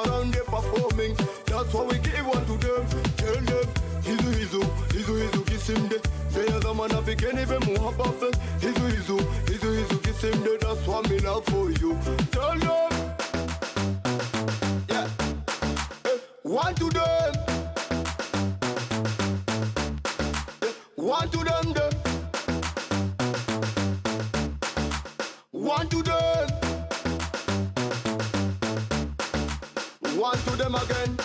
around there performing. That's why we give one to them. Tell them, hizo kisimde. They are the man of begin even more happy. Hizo kisimde. That's what me love for you. Tell them, yeah. One to them. One to them, them. One to them. One to them again.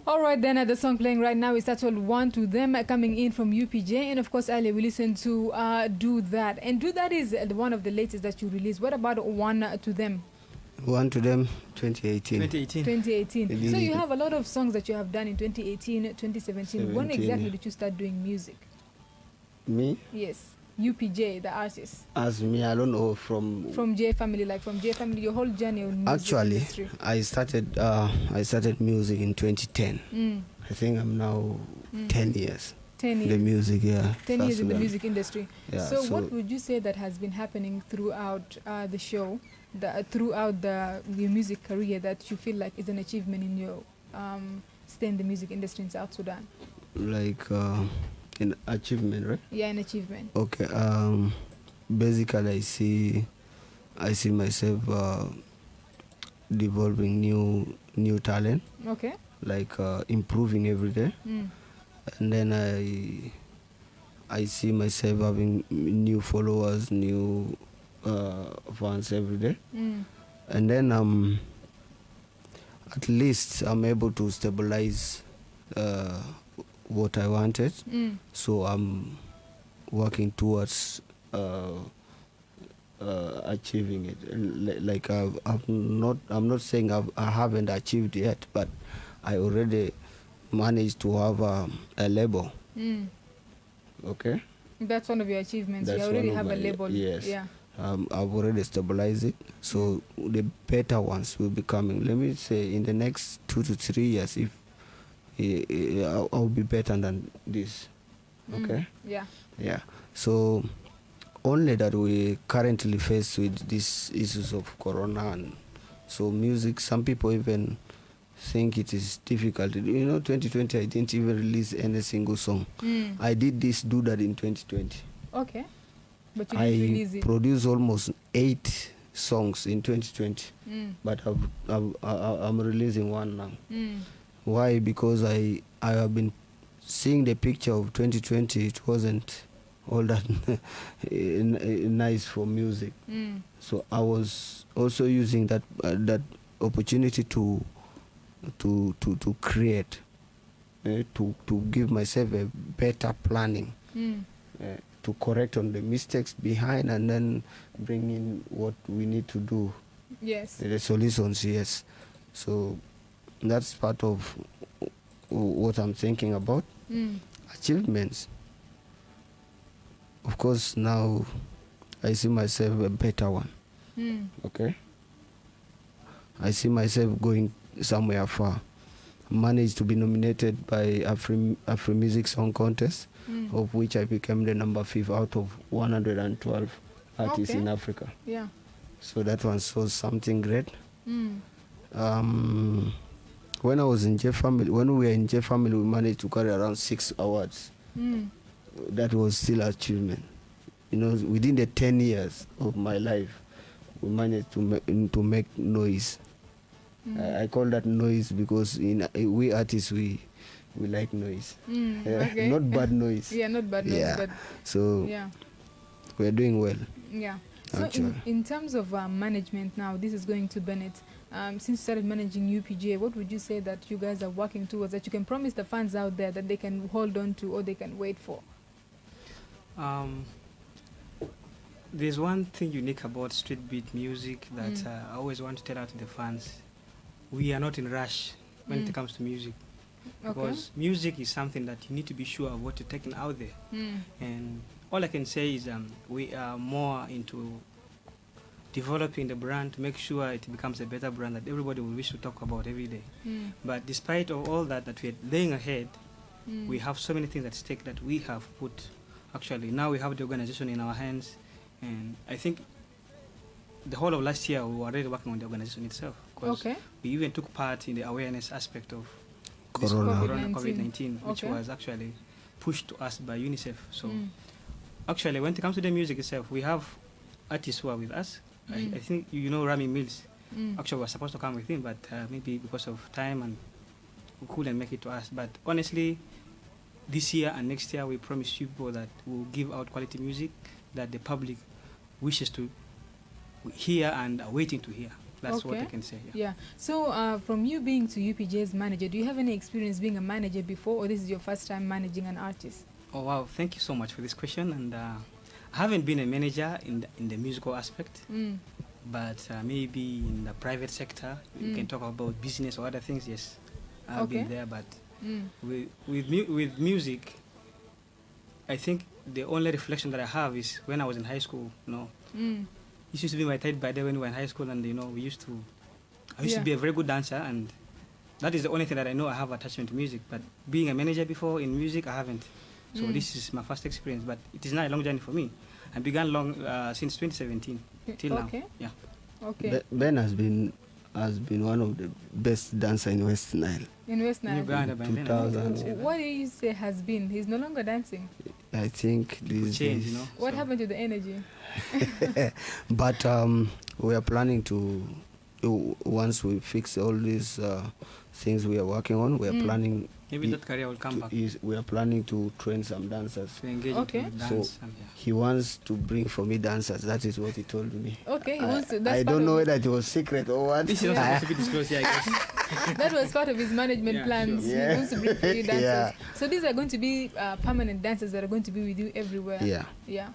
All right, then the song playing right now is titled One to Them, coming in from UPJ. And of course, earlier we listened to Do That. And Do That is one of the latest that you released. What about One to Them? One to Them, 2018. 2018. So you have a lot of songs that you have done in 2018, 2017. When exactly did you start doing music? Me? Yes. UPJ, the artist. As me, I don't know from J Family, like from J Family, your whole journey on music actually industry. I started music in 2010. I think I'm now 10 years. 10 years. The music, yeah. 10 years in the music industry. Yeah, so what would you say that has been happening throughout the show, throughout your music career, that you feel like is an achievement in your stay in the music industry in South Sudan? Like in achievement, right? Yeah, an achievement. Okay. Basically, I see myself developing new talent. Okay. Like improving every day. And then I see myself having new followers, new fans every day. And then at least I'm able to stabilize what I wanted. So I'm working towards achieving it. Like I'm not saying I haven't achieved yet, but I already managed to have a label. Okay. That's one of your achievements. That's you already have my, a label. Yes. Yeah. I've already stabilized it. So the better ones will be coming. Let me say in the next 2 to 3 years, if I'll be better than this. Okay. Yeah. Yeah. So only that we currently face with these issues of corona, and so music, some people even think it is difficult. 2020 I didn't even release any single song. I did Do That in 2020. Okay. But you didn't release it. I produced almost 8 songs in 2020. But I'm releasing one now. Why? Because I have been seeing the picture of 2020. It wasn't all that nice for music. So I was also using that opportunity to create, to give myself a better planning, to correct on the mistakes behind, and then bring in what we need to do. Yes. The solutions, yes. So that's part of what I'm thinking about. Achievements. Of course, now I see myself a better one. Okay. I see myself going somewhere far. Managed to be nominated by Afro Music Song Contest, of which I became the number 5 out of 112 artists in Africa. Yeah. So that one was something great. When I was in J Family, when we were in J Family, we managed to carry around 6 awards. That was still an achievement. Within the 10 years of my life, we managed to make noise. I call that noise because we artists, we like noise. Okay. Not bad noise. Yeah, not bad noise. Yeah. But So we're doing well. Yeah. So in terms of management now, this is going to Bennett. Since you started managing UPJ, what would you say that you guys are working towards, that you can promise the fans out there that they can hold on to or they can wait for? There's one thing unique about street beat music that I always want to tell out to the fans. We are not in rush when it comes to music. Because music is something that you need to be sure of what you're taking out there. And all I can say is we are more into developing the brand to make sure it becomes a better brand that everybody will wish to talk about every day. But despite of all that we're laying ahead, we have so many things at stake that we have put. Actually, now we have the organization in our hands, and I think the whole of last year we were already working on the organization itself. because Okay. we even took part in the awareness aspect of this Corona. COVID-19, which Okay. was actually pushed to us by UNICEF. So Mm. actually, when it comes to the music itself, we have artists who are with us. I think you know Rami Mills. Mm. Actually, we were supposed to come with him, but maybe because of time and we couldn't make it to us. But honestly, this year and next year, we promise you people that we'll give out quality music that the public wishes to hear and are waiting to hear. That's what I Okay. can say. Yeah. Yeah. So, from you being to UPJ's manager, do you have any experience being a manager before, or this is your first time managing an artist? Oh wow! Thank you so much for this question. And I haven't been a manager in the musical aspect, Mm. but maybe in the private sector, you can talk about business or other things. Yes, I've been Okay. there, but Mm. with music, I think the only reflection that I have is when I was in high school. Mm. This used to be my type by then when we were in high school, and I used to Yeah. be a very good dancer, and that is the only thing that I know I have attachment to music. But being a manager before in music, I haven't. So this is my first experience, but it is not a long journey for me. I began since 2017 till Okay. now. Yeah. Okay. Ben has been one of the best dancer in West Nile. In West In Nile. Uganda by then. I 2000. can say that. What do you say has been? He's no longer dancing. I think these Change, days. What So- happened to the energy? But we are planning to once we fix all these things we are working on. We are planning. Maybe that career will come back We are planning to train some dancers. to engage Okay. into So dance. And, yeah. he wants to bring for me dancers. That is what he told me. Okay, he wants to. That's I part don't know of, whether it was secret or what. This is not supposed to be disclosed here, I guess. that was part of his management Yeah, plans. sure. Yeah. He wants to bring for you dancers. Yeah. So these are going to be permanent dancers that are going to be with you everywhere. Yeah. Yeah.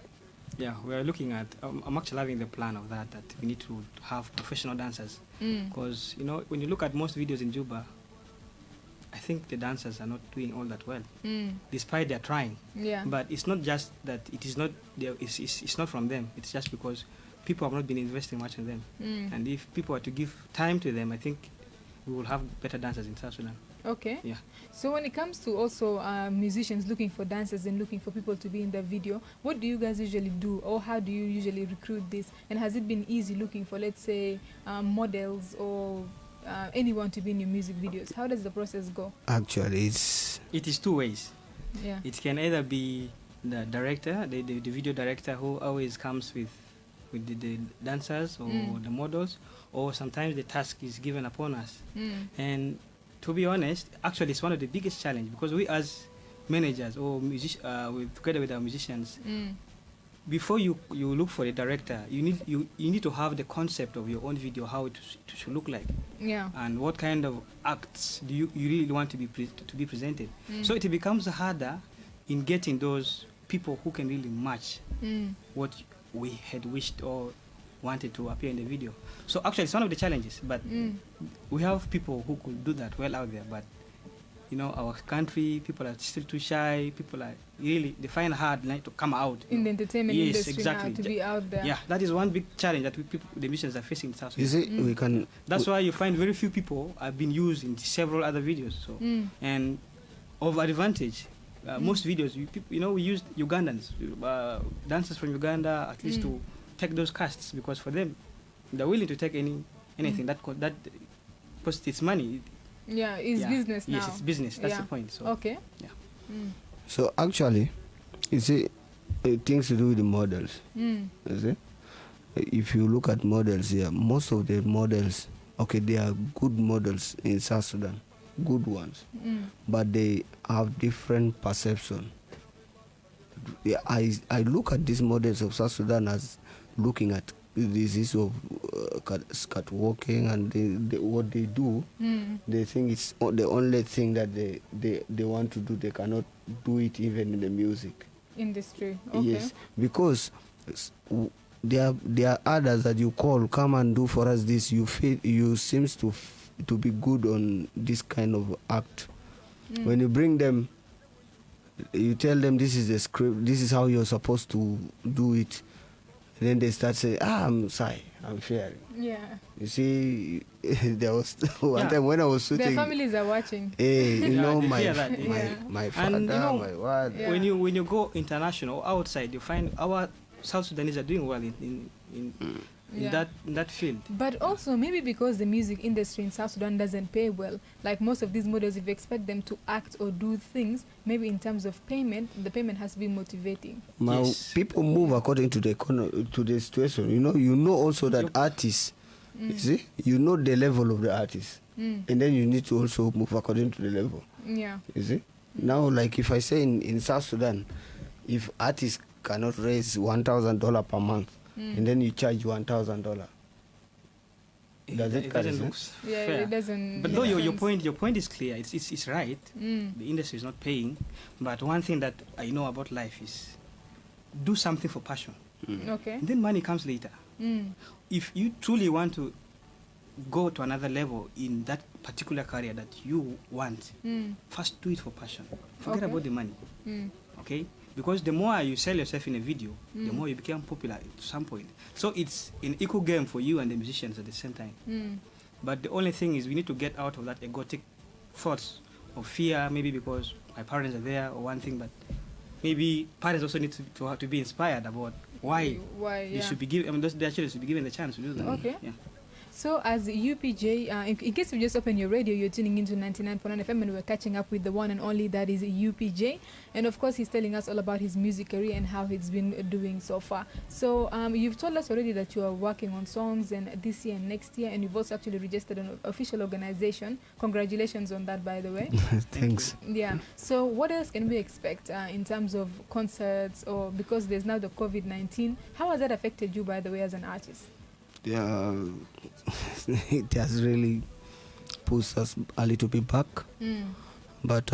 Yeah, we are looking at. I'm actually having the plan of that we need to have professional dancers Mm. because when you look at most videos in Juba, I think the dancers are not doing all that well, Mm. despite they're trying. Yeah. But it's not just that it is not it's not from them. It's just because people have not been investing much in them. Mm. And if people are to give time to them, I think we will have better dancers in South Sudan. Okay. Yeah. So when it comes to also musicians looking for dancers and looking for people to be in the video, what do you guys usually do, or how do you usually recruit this? And has it been easy looking for, let's say, models or anyone to be in your music videos? How does the process go? Actually, It is two ways. Yeah. It can either be the director, the video director, who always comes with the dancers or the models, or sometimes the task is given upon us. Mm. And to be honest, actually, it's one of the biggest challenges because we as managers or together with our musicians, Mm. before you look for a director, you need to have the concept of your own video, how it should look like, Yeah. and what kind of acts do you really want to be presented. So it becomes harder in getting those people who can really match Mm. what we had wished or wanted to appear in the video. So actually, it's one of the challenges, but Mm. we have people who could do that well out there. But our country, people are still too shy. People are they find hard to come out In the entertainment Yes, industry exactly. now, to be out there. Yeah, that is one big challenge that the musicians are facing in South you Sudan. see, we can. That's why you find very few people have been used in several other videos. So Mm. and of advantage, most videos we used Ugandans, dancers from Uganda, at least to take those casts, because for them they're willing to take anything that because it's money. Yeah, it's business now. Yes, it's business. That's Yeah. the point. So Okay. yeah. Mm. So actually, you see, things to do with the models. Mm. You see, if you look at models here, most of the models, okay, they are good models in South Sudan, good ones, but they have different perception. Yeah, I look at these models of South Sudan as looking at this issue of catwalking and what they do. They think it's the only thing that they want to do. They cannot do it even in the music. Industry. Okay. Yes, because there are others that you call, come and do for us this. You feel you seems to be good on this kind of act. When you bring them, you tell them this is the script, this is how you're supposed to do it. Then they start saying, I'm sorry, I'm fearing. Yeah. You see, there was one time when I was Their shooting. families are watching. Hey, you Yeah, know, they my hear that, yeah. my father, And, my what? Yeah. when you go international or outside, you find our South Sudanese are doing well in in that field. But also maybe because the music industry in South Sudan doesn't pay well, like most of these models, if you expect them to act or do things, maybe in terms of payment, the payment has to be motivating. Now, people move according to the situation. You know also that artists, you see, you know the level of the artist, and then you need to also move according to the level. Yeah. You see, now like if I say in South Sudan, if artists cannot raise $1,000 per month, and then you charge $1,000. Does it doesn't look fair. It doesn't. But though your point is clear. It's right. The industry is not paying, but one thing that I know about life is do something for passion. Okay. And then money comes later. If you truly want to go to another level in that particular career that you want, first do it for passion. Forget about the money. Okay? Because the more you sell yourself in a video, the more you become popular at some point. So it's an equal game for you and the musicians at the same time. But the only thing is we need to get out of that egotic thoughts of fear, maybe because my parents are there or one thing, but maybe parents also need to be inspired about why they should be given, their children should be given the chance to do that. Okay. Yeah. So as UPJ, in case you just open your radio, you're tuning into 99.9 FM and we're catching up with the one and only that is UPJ. And of course, he's telling us all about his music career and how he's been doing so far. So you've told us already that you are working on songs and this year and next year, and you've also actually registered an official organization. Congratulations on that, by the way. Thanks. Yeah. So what else can we expect in terms of concerts, or because there's now the COVID-19, how has that affected you, by the way, as an artist? Yeah, it has really pushed us a little bit back. But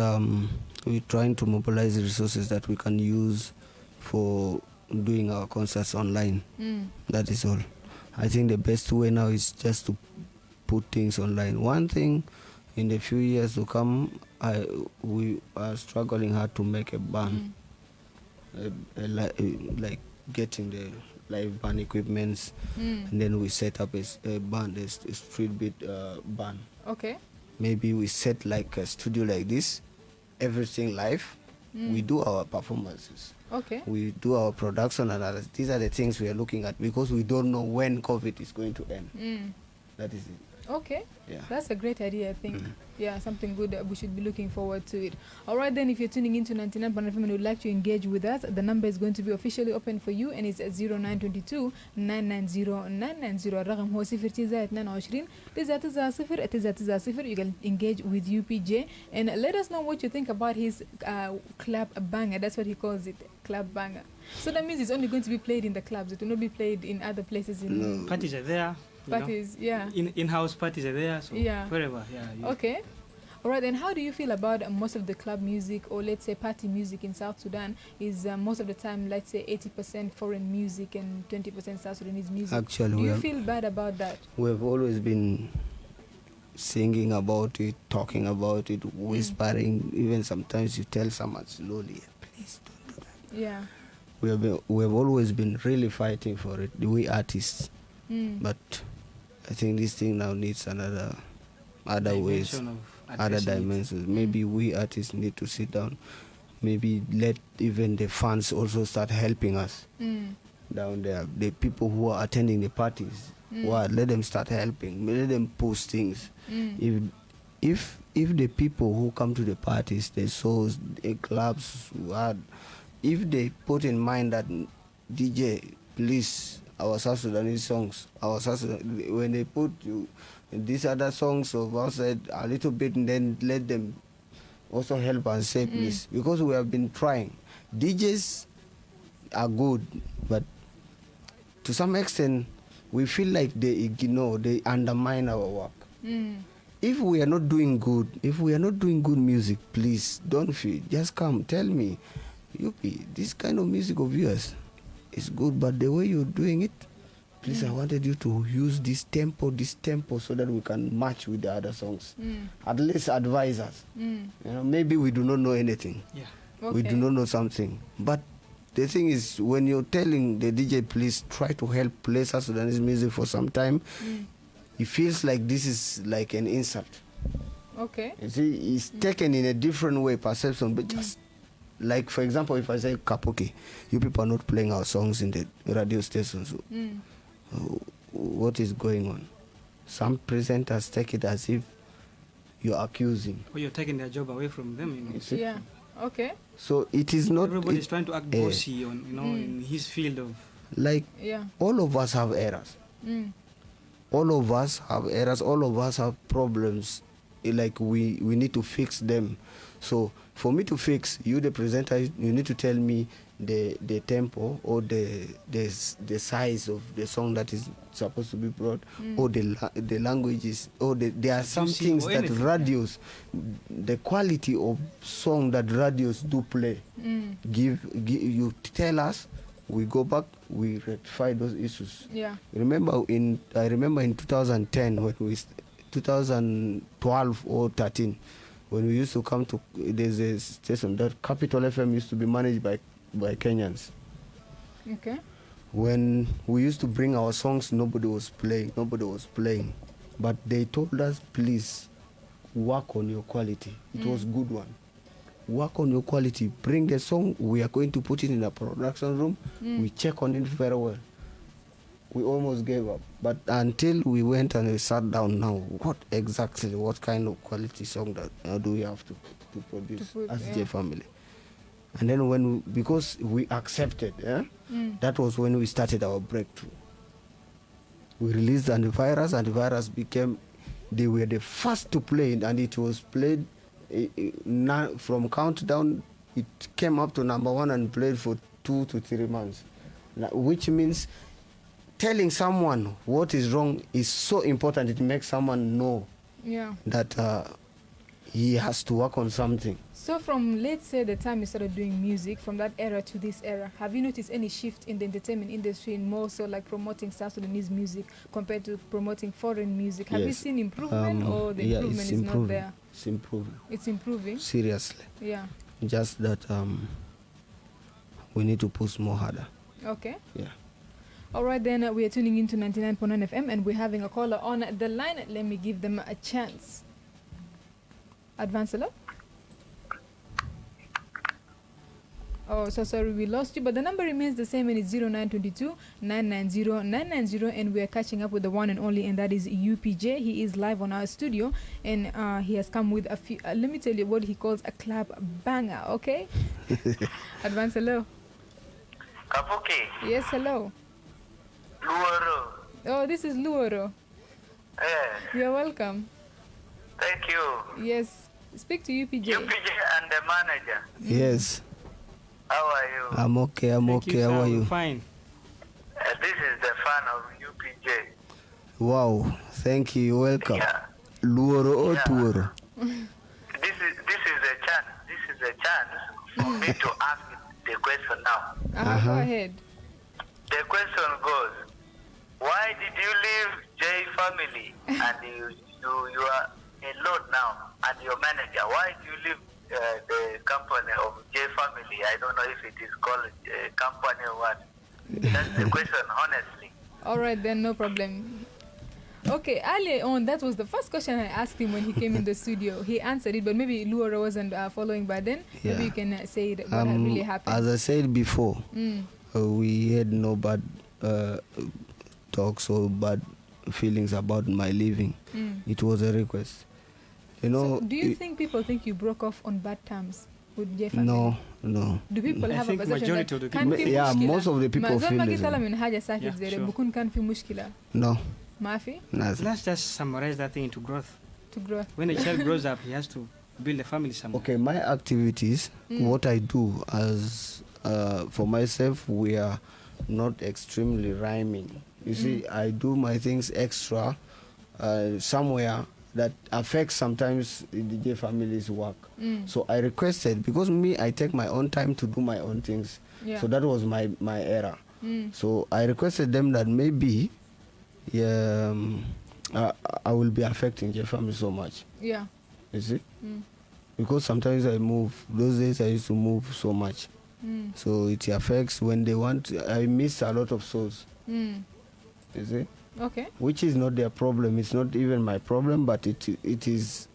we're trying to mobilize the resources that we can use for doing our concerts online. That is all. I think the best way now is just to put things online. One thing, in the few years to come, we are struggling hard to make a band, like getting the live band equipments, and then we set up a band, a street beat band. Okay. Maybe we set like a studio like this, everything live. We do our performances. Okay. We do our production and others. These are the things we are looking at because we don't know when COVID is going to end. That is it. Okay. Yeah. That's a great idea, I think. Yeah, something good. We should be looking forward to it. All right, then, if you're tuning into 99.9 FM and would like to engage with us, the number is going to be officially open for you, and it's 0922 990 990. الرقم هو 022 990 You can engage with UPJ and let us know what you think about his club banger. That's what he calls it, club banger. So that means it's only going to be played in the clubs. It will not be played in other places. Parties are there. Parties, yeah. In-house parties are there, so wherever, Okay. All right, and how do you feel about most of the club music, or let's say party music in South Sudan? Is most of the time, let's say 80% foreign music and 20% South Sudanese music? Actually, do you feel bad about that? We've always been singing about it, talking about it, whispering. Even sometimes you tell someone slowly, please don't do that. Yeah. We've always been really fighting for it, we artists. But I think this thing now needs other ways, other dimensions. Maybe we artists need to sit down. Maybe let even the fans also start helping us down there. The people who are attending the parties, let them start helping. Let them post things. If the people who come to the parties, the shows, the clubs, if they put in mind that DJ, please, our South Sudanese songs, when they put these other songs of outside a little bit, and then let them also help and say please, because we have been trying. DJs are good, but to some extent we feel like they ignore, they undermine our work. If we are not doing good music, please don't feel, just come tell me, Yuppie, this kind of music of yours is good, but the way you're doing it, please, I wanted you to use this tempo, so that we can match with the other songs. At least advise us. Maybe we do not know anything. We do not know something. But the thing is, when you're telling the DJ, please try to help play South Sudanese music for some time, it feels like this is like an insult. Okay. You see, it's taken in a different way, perception, but just like, for example, if I say Kapuki, you people are not playing our songs in the radio stations. what is going on. Some presenters take it as if you're accusing. Or you're taking their job away from them. You know. You see? Yeah. Okay. So it is not. Everybody's trying to act bossy on, in his field of. Like Yeah. all of us have errors. All of us have errors. All of us have problems. Like we need to fix them. So for me to fix, you the presenter, you need to tell me the tempo or the size of the song that is supposed to be brought, or the languages, or there are some things that anything. radios, the quality of song that radios do play. Give you tell us, we go back, we rectify those issues. Yeah. I remember in 2010 when 2012 or 13, when we used to come to, there's a station that Capital FM used to be managed by Kenyans. Okay. When we used to bring our songs, nobody was playing. But they told us, please work on your quality. It was good one. Work on your quality. Bring the song. We are going to put it in a production room. We check on it very well. We almost gave up. But until we went and we sat down now, what kind of quality song that do we have to produce as J Family? And then because we accepted, that was when we started our breakthrough. We released Antivirus became, they were the first to play it, and it was played from countdown, it came up to number 1 and played for 2 to 3 months. Now, which means telling someone what is wrong is so important. It makes someone know that he has to work on something. So from, let's say, the time you started doing music, from that era to this era, have you noticed any shift in the entertainment industry, and more so like promoting South Sudanese music compared to promoting foreign music? Have you seen improvement, or the improvement is not there? It's improving. It's improving? Seriously. Yeah. Just that we need to push more harder. Okay. Yeah. All right, then we are tuning into 99.9 FM, and we're having a caller on the line. Let me give them a chance. Advance, hello? Oh, so sorry, we lost you, but the number remains the same, and it's 0922 990 990, and we are catching up with the one and only, and that is UPJ. He is live on our studio, and he has come with a few, let me tell you what he calls a club banger, okay? Advance, hello? Kapuki. Yes, hello. Luoro. Oh, this is Luoro. Yes. You're welcome. Thank you. Yes, speak to UPJ. UPJ and the manager. Yes. How are you? I'm okay. How are you? Fine. This is the fan of UPJ. Wow. Thank you. Welcome. Yeah. Luoro or Tuoro? This is a chance. This is a chance for me to ask the question now. Go ahead. The question goes: why did you leave J Family and you are alone now, and your manager? Why did you leave the company of J Family? I don't know if it is called a company or what. That's the question, honestly. All right, then, no problem. Okay, earlier on, that was the first question I asked him when he came in the studio. He answered it, but maybe Luoro wasn't following by then. Maybe you can say what really happened. As I said before, we had no bad talks or bad feelings about my leaving. It was a request. You know. So do you think people think you broke off on bad terms with J Family? No. Do people have a perception majority that of the can people- fi Yeah, mushkila? most of the people Ma feel zol ma the gis same. kala min haja sakit Yeah, zere, sure. bukun kan fi mushkila. No. Mafi Nothing. Let's just summarize that thing into growth. to grow. When a child grows up, he has to build a family somewhere. Okay, my activities, what I do as for myself, we are not extremely rhyming. You see, I do my things extra somewhere that affects sometimes the J family's work. So I requested, because I take my own time to do my own things. Yeah. So that was my error. So I requested them that maybe I will be affecting J family so much. Yeah. You see? Because sometimes I move. Those days I used to move so much. So it affects when they want. I miss a lot of souls. You see? Okay. Which is not their problem. It's not even my problem, but it is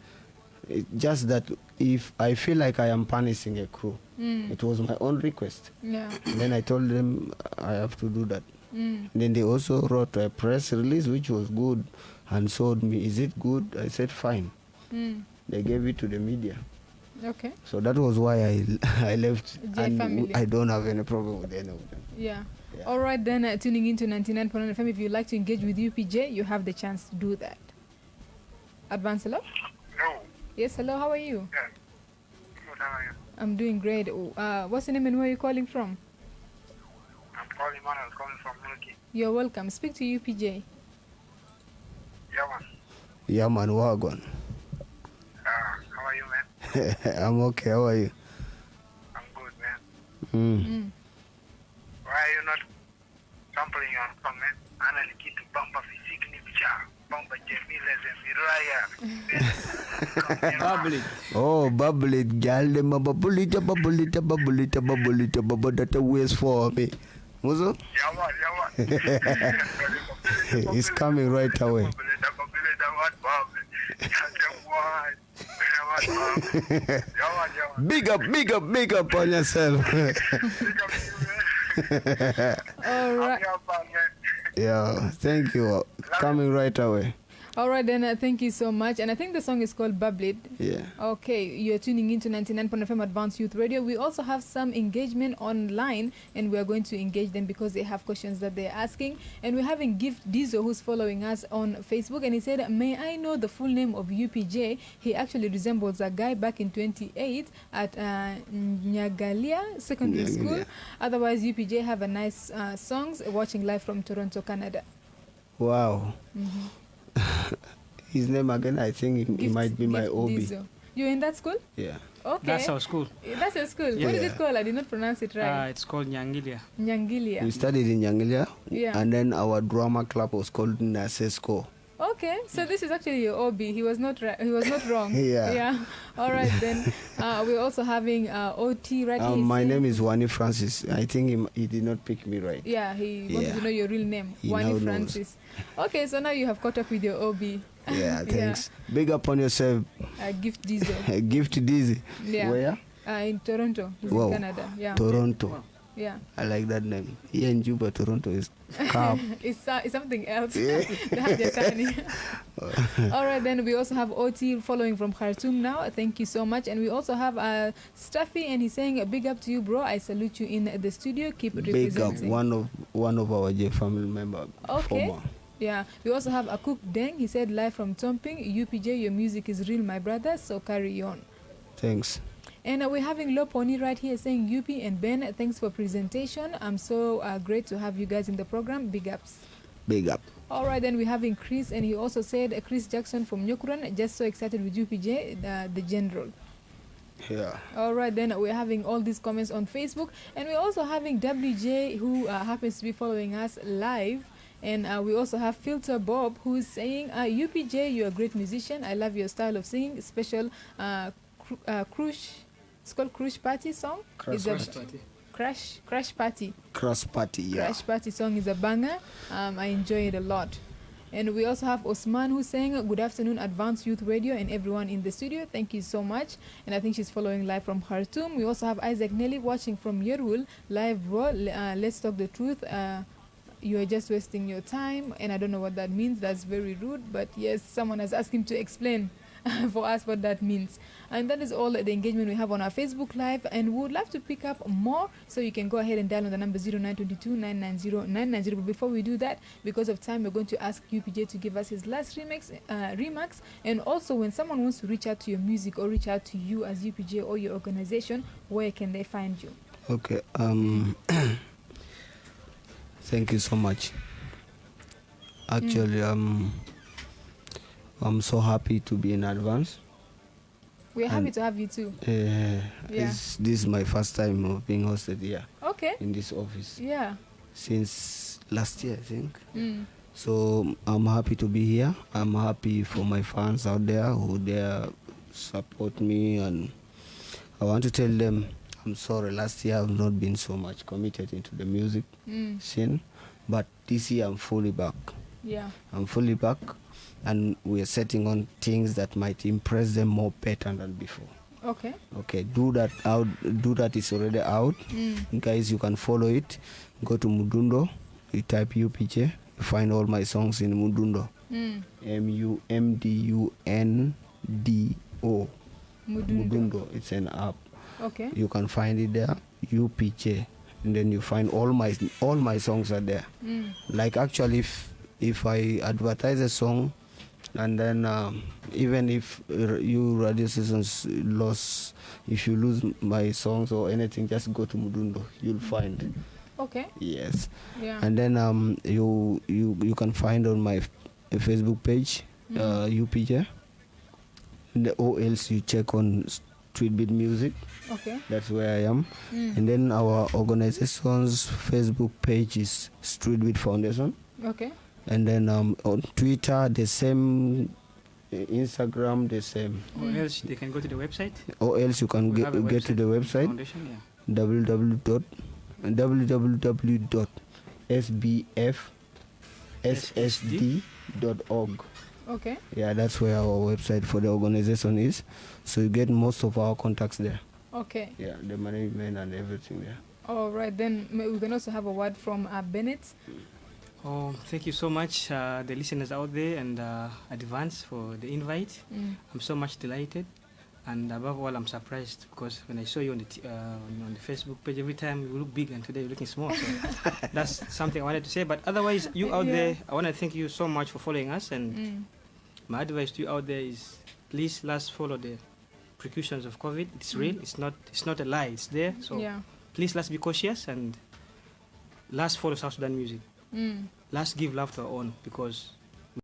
just that if I feel like I am punishing a crew, it was my own request. Yeah. And then I told them I have to do that. Then they also wrote a press release which was good and showed me, is it good? I said fine. They gave it to the media. Okay. So that was why I left. J And family. I don't have any problem with any of them. Yeah. Yeah. All right, then tuning into 99.9 FM. If you'd like to engage with UPJ, you have the chance to do that. Advance, hello? Hello. Yes, hello, how are you? Yeah. Good, how are you? I'm doing great. What's your name and where are you calling from? I'm calling Manuel, calling from Milky. You're welcome. Speak to UPJ. Yeah, man. Yeah, man, wagon. How are you, man? I'm okay. How are you? I'm good, man. Why are you not sampling your song, man? Anali kitu bamba physique ni bicha. Bamba Jamila Zemiraya. Bubbly. Oh, bubble it, girl. Them a bubble it, bubble it, bubble it, bubble it, bubble that waits for me. Muzo? Yeah, man. It's coming right away. Big up on yourself. All right. Yeah, thank you. Coming right away. All right, then thank you so much. And I think the song is called Bubbled. Yeah. Okay, you're tuning into 99.9 FM Advanced Youth Radio. We also have some engagement online, and we are going to engage them because they have questions that they're asking. And we're having Gift Dizo, who's following us on Facebook, and he said, may I know the full name of UPJ? He actually resembles a guy back in 28 at Nyagalia Secondary School. Nyagalia. Otherwise, UPJ have a nice songs, watching live from Toronto, Canada. Wow. His name again, I think he Gift- might be my Gift OB. Dizo. You're in that school? Yeah. Okay. That's our school. That's your school. Yeah. What is Yeah. it called? I did not pronounce it right. It's called Nyangilia. Nyangilia. We studied in Yangilia. Yeah. And then our drama club was called Nasesco. Okay, so this is actually your OB. He was not he was not wrong. Yeah. Yeah. All right then. We're also having OT right here. My name is Wani Francis. I think he did not pick me right. Yeah, he wanted Yeah. to know your real name, He now Wani knows. Francis. Okay, so now you have caught up with your OB. Yeah, thanks. Big up on yourself. Gift Diesel. Gift Dizzy. Yeah. Where? In Toronto. He's Wow. in Canada. Yeah. Toronto. Yeah. I like that name. Here in Juba, Toronto is calm. It's something else. They have their tiny. All right, then we also have OT following from Khartoum now. Thank you so much. And we also have Stuffy, and he's saying, big up to you, bro. I salute you in the studio. Keep Big up. representing. One of our J family member. Okay. Former. Yeah. We also have Akuk Deng. He said, live from Tomping. UPJ, your music is real, my brother. So carry on. Thanks. And we're having Lo Pony right here saying, UP and Ben, thanks for presentation. I'm so great to have you guys in the program. Big ups. Big up. All right, then we're having Chris, and he also said, Chris Jackson from Nyokuran, just so excited with UPJ, the general. Yeah. All right, then we're having all these comments on Facebook, and we're also having WJ, who happens to be following us live. And we also have Filter Bob, who's saying, UPJ, you're a great musician. I love your style of singing. Special Crush, it's called Crush Party song. It's a Crash Party. Cross party, yeah. Crash Party song is a banger. I enjoy it a lot. And we also have Osman, who's saying, good afternoon, Advanced Youth Radio, and everyone in the studio. Thank you so much. And I think she's following live from Khartoum. We also have Isaac Nelly watching from Yerul, live, bro. Let's talk the truth. You are just wasting your time. And I don't know what that means. That's very rude. But yes, someone has asked him to explain for us what that means. And that is all the engagement we have on our Facebook Live, and we would love to pick up more, so you can go ahead and dial on the number 0922-990-990. But before we do that, because of time, we're going to ask UPJ to give us his last remarks. And also, when someone wants to reach out to your music or reach out to you as UPJ or your organization, where can they find you? Okay. Thank you so much. Actually, I'm so happy to be in advance. We're happy to have you too. This is my first time of being hosted here Okay. in this office Yeah. since last year, I think. Mm. So I'm happy to be here. I'm happy for my fans out there who dare support me, and I want to tell them I'm sorry. Last year I've not been so much committed into the music scene, but this year I'm fully back. Yeah. I'm fully back, and we're setting on things that might impress them more better than before. Okay. Okay, do that out. Do that is already out. Guys, you can follow it. Go to Mudundo you type UPJ, you find all my songs in Mudundo. MUMDUNDO. Mudundo. It's an app. Okay. You can find it there, UPJ, and then you find all my songs are there. Like actually, if I advertise a song, and then even if you radio stations lost, if you lose my songs or anything, just go to Mudundo, you'll find. Okay. Yes. Yeah. And then you can find on my Facebook page, UPJ, or else you check on Street Beat Music. Okay. That's where I am. And then our organization's Facebook page is Street Beat Foundation. Okay. And then on Twitter, the same, Instagram, the same. Or else they can go to the website. Or else you can get to the website, Foundation, yeah. www.sbfssd.org. Okay. Yeah, that's where our website for the organization is. So you get most of our contacts there. Okay. Yeah, the management and everything there. All right, then we can also have a word from Bennett. Oh, thank you so much, the listeners out there, and Advance for the invite. I'm so much delighted, and above all, I'm surprised because when I saw you on the on the Facebook page, every time you look big, and today you're looking small. So that's something I wanted to say. But otherwise, you out there, I want to thank you so much for following us. And my advice to you out there is, please let's follow the precautions of COVID. It's real. It's not a lie. It's there. So please let's be cautious and let's follow South Sudan music. Let's give love to our own, because